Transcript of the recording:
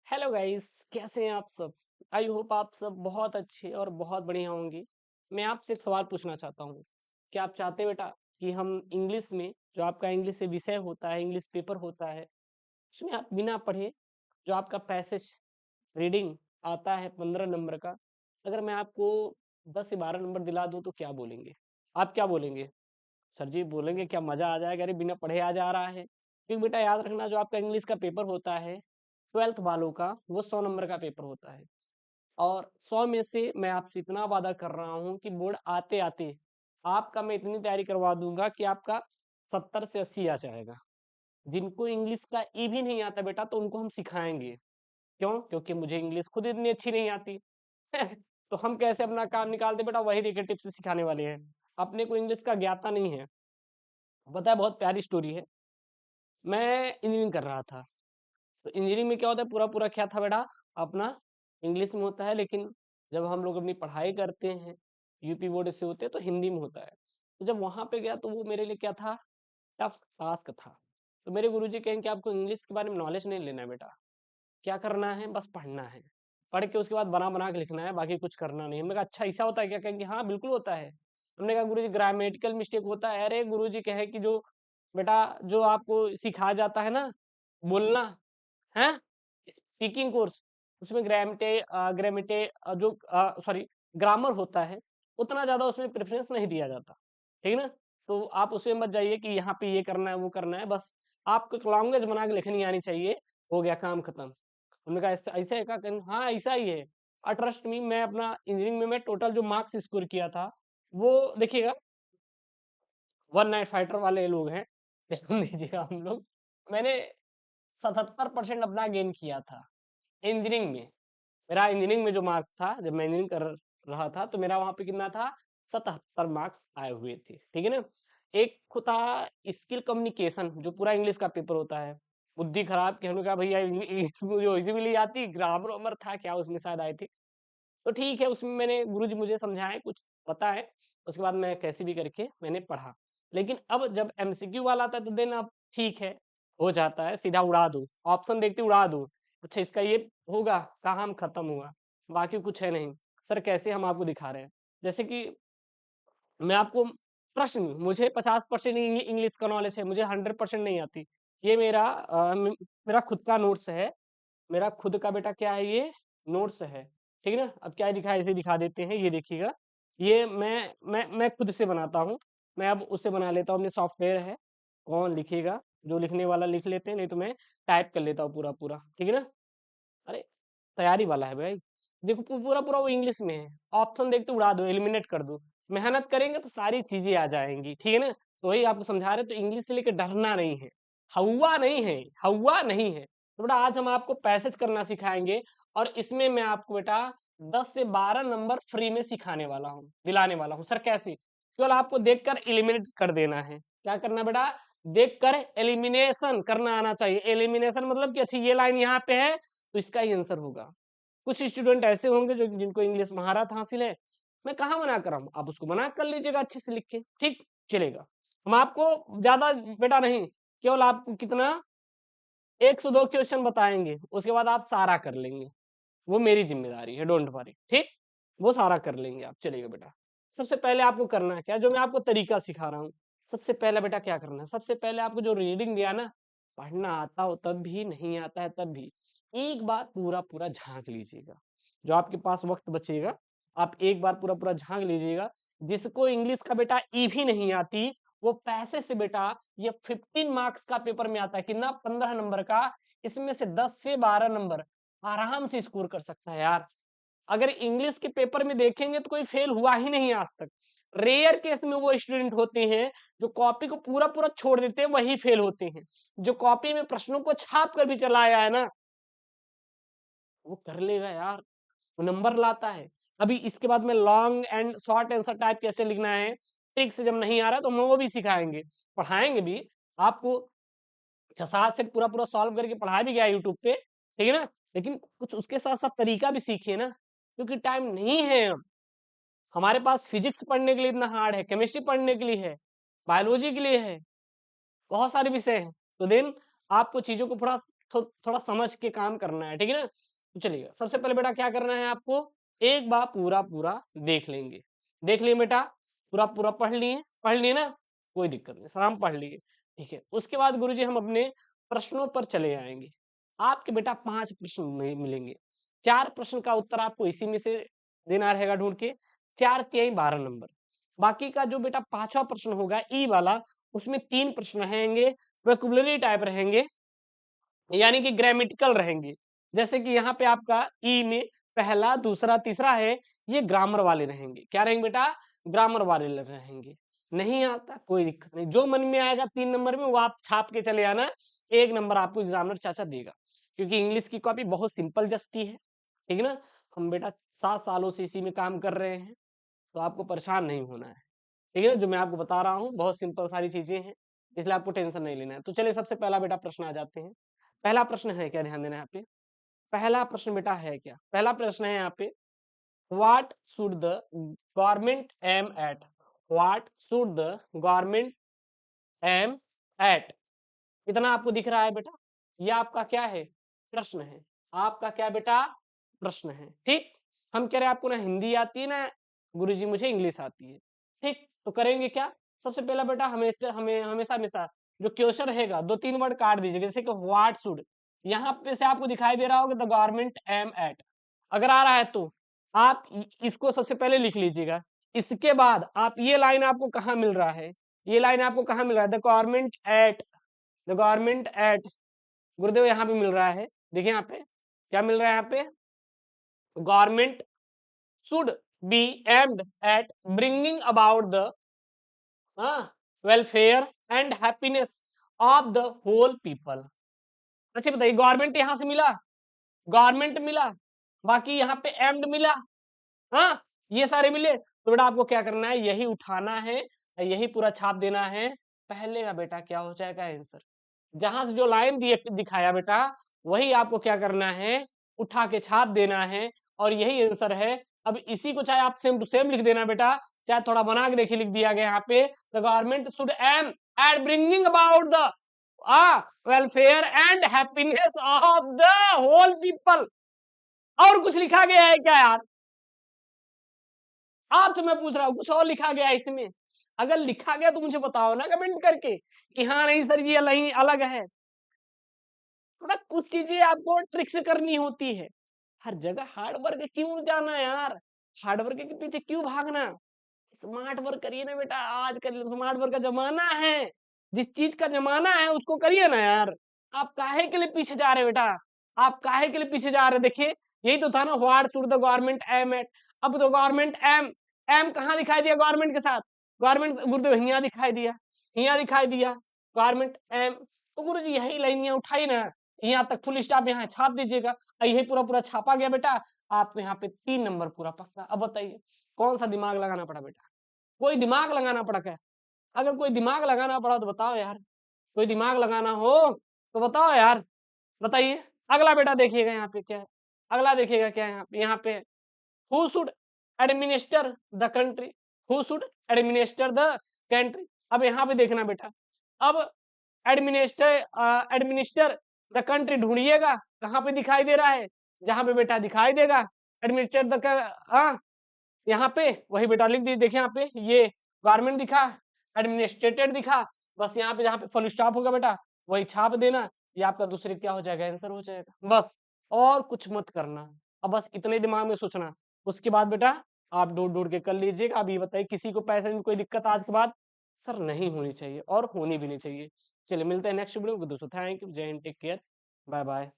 Hello guys, कैसे हैं आप सब। आई होप आप सब बहुत अच्छे और बहुत बढ़िया होंगे। मैं आपसे एक सवाल पूछना चाहता हूँ। क्या आप चाहते हैं बेटा कि हम इंग्लिश में जो आपका इंग्लिश से विषय होता है, इंग्लिश पेपर होता है, उसमें आप बिना पढ़े जो आपका पैसेज रीडिंग आता है 15 नंबर का, अगर मैं आपको 10 से 12 नंबर दिला दूं तो क्या बोलेंगे? आप क्या बोलेंगे? सर जी बोलेंगे क्या मजा आ जाएगा, अरे बिना पढ़े आ जा रहा है। क्योंकि बेटा याद रखना, जो आपका इंग्लिश का पेपर होता है 12th वालों का, वो 100 नंबर का पेपर होता है। और 100 में से मैं आपसे इतना वादा कर रहा हूँ कि बोर्ड आते आते आपका मैं इतनी तैयारी करवा दूंगा कि आपका 70 से 80 आ जाएगा। जिनको इंग्लिश का ई भी नहीं आता बेटा, तो उनको हम सिखाएंगे। क्यों? क्योंकि मुझे इंग्लिश खुद इतनी अच्छी नहीं आती। तो हम कैसे अपना काम निकालते बेटा, वही देखिए टिप्स सिखाने वाले हैं। अपने को इंग्लिश का ज्ञाता नहीं है। पता है, बहुत प्यारी स्टोरी है। मैं इंजीनियरिंग कर रहा था, तो इंजीनियरिंग में क्या होता है, पूरा पूरा क्या था बेटा, अपना इंग्लिश में होता है, लेकिन जब हम लोग अपनी पढ़ाई करते हैं, यूपी बोर्ड से होते हैं, तो हिंदी में होता है। तो जब वहां पे गया तो वो मेरे लिए क्या था, टफ टास्क था। तो मेरे गुरुजी कहें कि आपको इंग्लिश के बारे में नॉलेज नहीं लेना है बेटा, क्या करना है, बस पढ़ना है। पढ़ के उसके बाद बना बना के लिखना है, बाकी कुछ करना नहीं है। हमने कहा अच्छा ऐसा होता है क्या? कहेंगे हाँ बिल्कुल होता है। हमने कहा गुरुजी ग्रामेटिकल मिस्टेक होता है? अरे गुरुजी कहे कि जो बेटा, जो आपको सिखाया जाता है ना बोलना, है स्पीकिंग कोर्स, उसमें ग्रामेटे जो सॉरी ग्रामर होता है, उतना ज्यादा उसमें प्रेफरेंस नहीं दिया जाता। ठीक है ना? तो आप उसमें मत जाइए कि यहाँ पे ये करना है वो करना है, बस आपको लैंग्वेज बना के लिखनी आनी चाहिए, हो गया काम खत्म। हमने कहा ऐसा ऐसा है क्या? कहें हाँ ऐसा ही है। और ट्रस्ट मी, मैं अपना इंजीनियरिंग में मैं टोटल जो मार्क्स स्कोर किया था, वो देखिएगा, 1 नाइट फाइटर वाले लोग हैं। देख लीजिएगा हम लोग, मैंने 77% अपना गेन किया था इंजीनियरिंग में। मेरा इंजीनियरिंग में जो मार्क था, जब मैं इंजीनियरिंग कर रहा था, तो मेरा वहां पे कितना था, 77 मार्क्स आए हुए थे। ठीक है ना? एक होता स्किल कम्युनिकेशन, जो पूरा इंग्लिश का पेपर होता है। बुद्धि खराब कि हमने कहा भैया इंग्लिश मुझे भी नहीं आती, ग्रामर वामर था क्या उसमें शायद आई थी। तो ठीक है, उसमें मैंने गुरुजी मुझे समझाए, कुछ बताए, उसके बाद मैं कैसे भी करके मैंने पढ़ा। लेकिन अब जब एमसीक्यू वाला आता है तो देन अब ठीक है, हो जाता है, सीधा उड़ा दो, ऑप्शन देखते उड़ा दो। अच्छा इसका ये होगा, काम खत्म हुआ, बाकी कुछ है नहीं। सर कैसे, हम आपको दिखा रहे हैं। जैसे कि मैं आपको, प्रश्न, मुझे 50% इंग्लिश का नॉलेज है, मुझे 100% नहीं आती। ये मेरा मेरा खुद का नोट्स है। मेरा खुद का बेटा क्या है, ये नोट्स है। ठीक है ना? अब क्या दिखा, ऐसे दिखा देते हैं, ये देखिएगा। ये मैं खुद से बनाता हूँ। मैं अब उससे बना लेता हूँ, अपने सॉफ्टवेयर है। कौन लिखेगा? जो लिखने वाला लिख लेते हैं, नहीं तो मैं टाइप कर लेता हूँ पूरा पूरा। ठीक है ना? अरे तैयारी वाला है भाई। देखो पूरा पूरा वो इंग्लिश में है, ऑप्शन देखते उड़ा दो, एलिमिनेट कर दो। मेहनत करेंगे तो सारी चीजें आ जाएंगी। ठीक है ना? तो वही आपको समझा रहे, तो इंग्लिश से लेकर डरना नहीं है, हवा नहीं है, हवा नहीं है। तो बेटा आज हम आपको पैसेज करना सिखाएंगे, और इसमें मैं आपको बेटा 10 से 12 नंबर फ्री में सिखाने वाला हूँ, दिलाने वाला हूँ। सर कैसे? केवल आपको देखकर एलिमिनेट कर देना है। क्या करना बेटा? देखकर एलिमिनेशन करना आना चाहिए। एलिमिनेशन मतलब कि अच्छा ये लाइन यहाँ पे है, तो इसका ही आंसर होगा। कुछ स्टूडेंट ऐसे होंगे जो जिनको इंग्लिश महारत हासिल है, मैं कहाँ मना कर रहा हूँ, आप उसको मना कर लीजिएगा अच्छे से लिख के, ठीक चलेगा। हम आपको ज्यादा बेटा नहीं, केवल आपको कितना, 102 क्वेश्चन बताएंगे, उसके बाद आप सारा कर लेंगे। वो मेरी जिम्मेदारी है, डोंट वरी, ठीक। वो सारा कर लेंगे आप, चलेगा बेटा। सबसे पहले आपको करना क्या, जो मैं आपको तरीका सिखा रहा हूँ, सबसे पहले बेटा क्या करना है, सबसे पहले आपको जो रीडिंग दिया ना, पढ़ना आता हो तब भी, नहीं आता है तब भी, एक बार पूरा पूरा झांक लीजिएगा। जो आपके पास वक्त बचेगा, आप एक बार पूरा पूरा झांक लीजिएगा। जिसको इंग्लिश का बेटा ई भी नहीं आती, वो पैसे से बेटा, ये 15 मार्क्स का पेपर में आता है, कितना, 15 नंबर का, इसमें से 10 से 12 नंबर आराम से स्कोर कर सकता है यार। अगर इंग्लिश के पेपर में देखेंगे तो कोई फेल हुआ ही नहीं आज तक। रेयर केस में वो स्टूडेंट होते हैं जो कॉपी को पूरा पूरा छोड़ देते हैं, वही फेल होते हैं। जो कॉपी में प्रश्नों को छाप कर भी चला आया है ना, वो कर लेगा यार, वो नंबर लाता है। अभी इसके बाद में long and short answer type कैसे लिखना है, ट्रिक से जब नहीं आ रहा तो हम वो भी सिखाएंगे, पढ़ाएंगे भी आपको। 6-7 सेट पूरा पूरा सॉल्व करके पढ़ा भी गया यूट्यूब पे, ठीक है ना? लेकिन कुछ उसके साथ साथ तरीका भी सीखिए ना, क्योंकि टाइम नहीं है अब। हमारे पास फिजिक्स पढ़ने के लिए इतना हार्ड है, केमिस्ट्री पढ़ने के लिए है, बायोलॉजी के लिए है, बहुत सारे विषय हैं। तो देन आपको चीजों को थोड़ा थोड़ा समझ के काम करना है, ठीक है ना? तो चलिए सबसे पहले बेटा क्या करना है आपको, एक बार पूरा देख लेंगे। देख लिए बेटा, पूरा पढ़ लिए ना, कोई दिक्कत नहीं, आराम पढ़ लिए, ठीक है। उसके बाद गुरुजी हम अपने प्रश्नों पर चले आएंगे। आपके बेटा 5 प्रश्न मिलेंगे, 4 प्रश्न का उत्तर आपको इसी में से देना रहेगा ढूंढ के, 4 तिहाई 12 नंबर। बाकी का जो बेटा 5वां प्रश्न होगा ई वाला, उसमें 3 प्रश्न रहेंगे, वोकैब्युलरी टाइप रहेंगे, यानी कि ग्रामेटिकल रहेंगे। जैसे कि यहाँ पे आपका ई में पहला, दूसरा, तीसरा है, ये ग्रामर वाले रहेंगे। क्या रहेंगे बेटा? ग्रामर वाले रहेंगे। नहीं आता कोई दिक्कत नहीं, जो मन में आएगा 3 नंबर में वो आप छाप के चले आना, 1 नंबर आपको एग्जामिनर चाचा देगा। क्योंकि इंग्लिश की कॉपी बहुत सिंपल जस्ती है, ठीक है ना? हम बेटा 7 सालों से इसी में काम कर रहे हैं, तो आपको परेशान नहीं होना है, ठीक है ना? जो मैं आपको बता रहा हूँ बहुत सिंपल सारी चीजें हैं, इसलिए आपको टेंशन नहीं लेना है। तो चलिए सबसे पहला बेटा प्रश्न आ जाते हैं। पहला प्रश्न है क्या, ध्यान देना यहाँ पे। पहला प्रश्न बेटा है क्या, पहला प्रश्न है यहाँ पे, what should the government aim at, what should the government aim at. इतना आपको दिख रहा है बेटा, ये आपका क्या है, प्रश्न है। आपका क्या बेटा, प्रश्न है, ठीक। हम कह रहे हैं आपको ना हिंदी आती है ना गुरुजी मुझे इंग्लिश आती है, ठीक। तो करेंगे क्या, सबसे पहला बेटा हमें हमें हमेशा हमेशा जो क्वेश्चन रहेगा 2-3 वर्ड काट दीजिए, जैसे कि व्हाट शुड, यहाँ पे से आपको दिखाई दे रहा होगा द गवर्नमेंट एम एट, अगर आ रहा है तो आप इसको सबसे पहले लिख लीजिएगा। इसके बाद आप ये लाइन आपको कहाँ मिल रहा है, ये लाइन आपको कहाँ मिल रहा है, the government at, the government at, गुरुदेव यहाँ पे मिल रहा है, देखिए यहाँ पे क्या मिल रहा है, यहाँ पे government should be aimed at bringing about the welfare and happiness of the whole people. अच्छा बताइए, गवर्नमेंट यहाँ से मिला, गवर्नमेंट मिला, बाकी यहाँ पे एम्ड मिला, हाँ ये सारे मिले, तो बेटा आपको क्या करना है, यही उठाना है, यही पूरा छाप देना है। पहले का बेटा क्या हो जाएगा आंसर, जहां से जो लाइन दिखाया बेटा वही आपको क्या करना है, उठा के छाप देना है, और यही आंसर है। अब इसी को चाहे आप सेम टू सेम लिख देना बेटा, चाहे थोड़ा बना के देखिए, लिख दिया गया यहाँ पे, the government should aim at bringing about the welfare and happiness of the whole people. और कुछ लिखा गया है क्या यार, आपसे मैं पूछ रहा हूँ, कुछ और लिखा गया है इसमें? अगर लिखा गया तो मुझे बताओ ना कमेंट करके कि हाँ नहीं सर ये अलग है। थोड़ा कुछ चीजें आपको ट्रिक से करनी होती है, हर जगह हार्ड वर्क क्यों जाना यार, हार्ड वर्क के पीछे क्यों भागना, स्मार्ट वर्क करिए ना बेटा, आजकल स्मार्ट वर्क का जमाना है, जिस चीज का जमाना है उसको करिए ना यार। आप काहे के लिए पीछे जा रहे हो बेटा, आप काहे के लिए पीछे जा रहे हो, देखिए यही तो था ना, what should the government aim at. अब तो गवर्नमेंट एम, एम कहाँ दिखाई दिया गवर्नमेंट के साथ, गवर्नमेंट गुरुदेव हिया दिखाई दिया, हिया दिखाई दिया, गवर्नमेंट एम, तो गुरु जी यही लाइन उठाई ना, यहाँ तक फुल स्टॉप यहाँ छाप दीजिएगा, यही पूरा छापा गया बेटा, आपको यहाँ पे 3 नंबर पूरा पक्का। अब बताइए कौन सा दिमाग लगाना पड़ा बेटा, कोई दिमाग लगाना पड़ा क्या? अगर कोई दिमाग लगाना पड़ा तो बताओ यार, कोई दिमाग लगाना हो तो बताओ यार, बताइए। अगला बेटा देखिएगा यहाँ पे क्या है, अगला देखिएगा क्या है यहाँ पे who should administer the country, who should administer the country. अब यहाँ पे देखना बेटा, अब एडमिनिस्टर द कंट्री ढूंढिएगा, कहाँ पे दिखाई दे रहा है, जहां पे बेटा दिखाई देगा एडमिनिस्टर द, यहाँ पे वही बेटा लिख दीजिए, देखिए यहाँ पे ये गवर्नमेंट दिखा, एडमिनिस्ट्रेटेड दिखा, बस यहाँ पे जहाँ पे फुल स्टॉप होगा बेटा वही छाप देना, ये आपका दूसरे क्या हो जाएगा, आंसर हो जाएगा बस। और कुछ मत करना, अब बस इतने दिमाग में सोचना, उसके बाद बेटा आप ढूंढ ढूंढ के कर लीजिएगा। अब ये बताइए किसी को पैसे में कोई दिक्कत आज के बाद सर नहीं होनी चाहिए, और होनी भी नहीं चाहिए। चलिए मिलते हैं नेक्स्ट वीडियो में दोस्तों, थैंक यू, जय हिंद, टेक केयर, बाय बाय।